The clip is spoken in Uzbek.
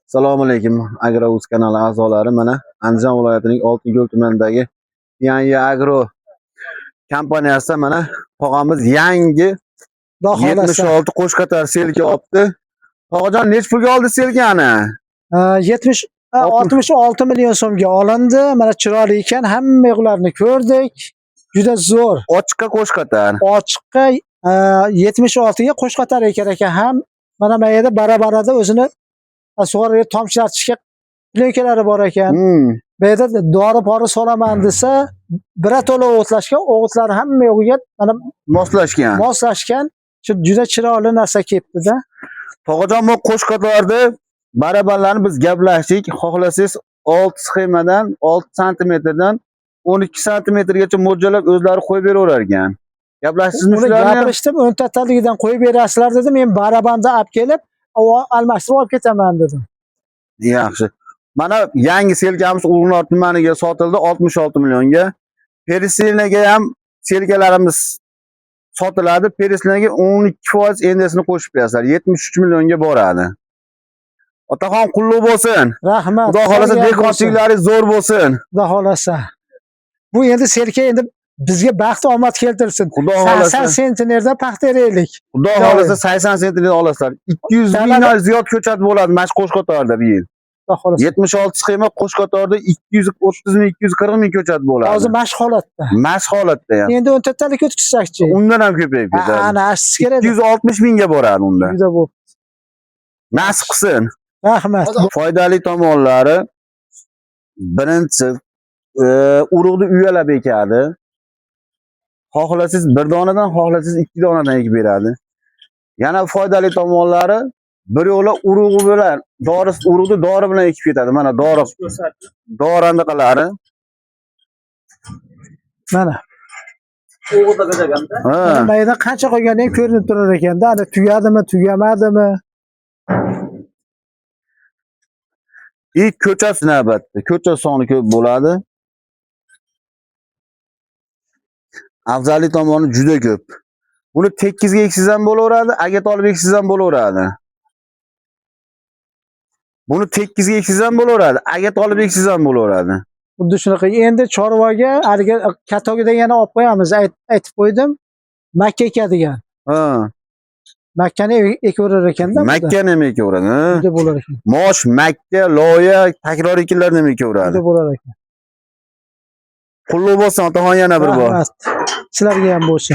Assalomu alaykum Agrouz kanali a'zolari. Mana Andijon viloyatining Oltinko'l tumanidagi Yangi Agro kompaniyasida mana tog'amiz yangi 76 qo'shqatar selka olibdi. Tog'ajon nech pulga oldi selkani? 66 million so'mga olindi. Mana chiroyli ekan, hamma yo'qlarini ko'rdik. Juda zo'r. Ochiqqa qo'shqatar. Ochiqqa 76 ga qo'shqatar ekan ham. Mana bu yerda barabarada o'zini sug'orib tomchilatishga plenkalari bor ekan. Bu yerda dori-pori solaman desa, birato'la o'tlashga, o'g'itlar hamma yo'g'iga mana moslashgan. Juda chiroyli narsa kelibdi-da. Tog'ajon, bu qo'shqatarni barabarlarni biz gaplashdik. Xohlasangiz 6 sxemadan 6 santimetrdan 12 santimetrgacha mo'ljallab o'zlari qo'yib beraverar ekan. Gaplashdingizmi shularni? Gapirishdim, 10taligidan qo'yib berasizlar dedi. Men barabanda olib kelib, almashtirib olib ketaman dedim. Yaxshi. Mana yangi selkamiz Ulug'nor tumaniga sotildi 66 millionga. Peresilnaga ham selkalarimiz sotiladi. Peresilnaga 12% endesini qo'shib berasizlar. 73 millionga boradi. Otaxon qulluq bo'lsin. Rahmat. Xudo xolasa dehqonchiliklaringiz zo'r bo'lsin. Xudo xolasa. Bu endi selka endi bizga baxt omad keltirsin. Xudo xolasa 80 sentnerda paxta eraylik. Xudo xolasa 80 sentnerda olasizlar. 200 mingdan ziyod ko'chat bo'ladi mana shu qo'shqatorda bu yil. 76 sxema qo'shqatorda 230 ming 240 ming ko'chat bo'ladi. Hozir mashq holatda. Mashq holatda ham. Endi 10talik o'tkazsakchi. Undan ham ko'payib ketadi. Ana ashsiz kerak. 260 mingga boradi unda. Juda bo'p. Nasib qilsin. Rahmat. Foydali tomonlari birinchi urug'ni uyalab ekadi. Xohlasangiz bir donadan, xohlasangiz 2 donadan ekib beradi. Yana foydali tomonlari bir yo'la urug'i bilan, urug'ni dori bilan ekib ketadi. Mana dorandiqalari. Mana. O'g'itda berganda. Mana mayda qancha qolgani ham ko'rinib turar ekanda. Ana tugadimi, tugamadimi? Ko'chat navbatda. Ko'chat soni ko'p bo'ladi. Afzallik tomoni juda ko'p. Buni tekizga eksiz ham bo'laveradi, agat olib eksiz ham bo'laveradi. Buni tekizga eksiz ham bo'laveradi, agat olib eksiz ham bo'laveradi. Xuddi shunaqa. Endi chorvaga haliga katogidan yana olib qo'yamiz. Aytib qo'ydim. Makka ekadigan. Ha. Makkani ekaverar ekanda. Makkani ham ekaveradi, ha? Juda bo'lar ekan. Mosh, makka, loya, takror ekinlarni ham ekaveradi. Juda bo'lar ekan. Qulluq bo'lsin, otaxon yana bir bor. Rahmat. Sizlarga ham bo'lsin.